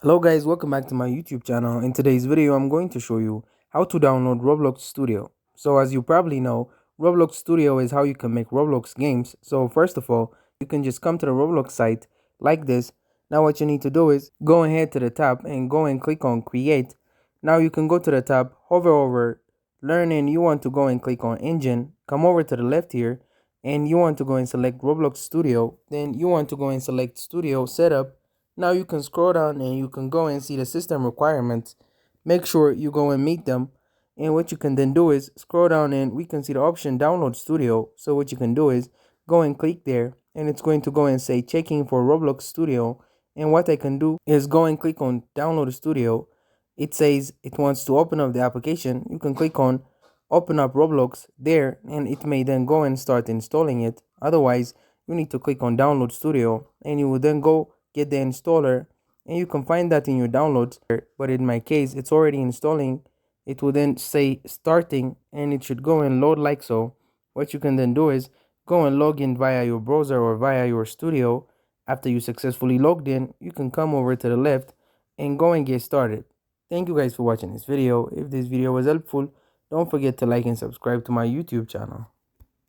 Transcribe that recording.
Hello guys, welcome back to my YouTube channel. In today's video, I'm going to show you how to download Roblox Studio. So as you probably know, Roblox Studio is how you can make Roblox games. So first of all, you can just come to the Roblox site like this. Now what you need to do is go ahead to the tab and go and click on create. Now you can go to the tab, hover over learn, and you want to go and click on engine. Come over to the left here and you want to go and select Roblox Studio. Then you want to go and select Studio Setup. Now you can scroll down and you can go and see the system requirements. Make sure you go and meet them. And what you can then do is scroll down and we can see the option download studio. So what you can do is go and click there and it's going to go and say checking for Roblox Studio. And what I can do is go and click on download studio. It says it wants to open up the application. You can click on open up Roblox there and it may then go and start installing it. Otherwise, you need to click on download studio and you will then go get the installer and you can find that in your downloads. But in my case, it's already installing. It will then say starting and it should go and load like so. What you can then do is go and log in via your browser or via your studio. After you successfully logged in, you can come over to the left and go and get started. Thank you guys for watching this video. If this video was helpful, don't forget to like and subscribe to my YouTube channel.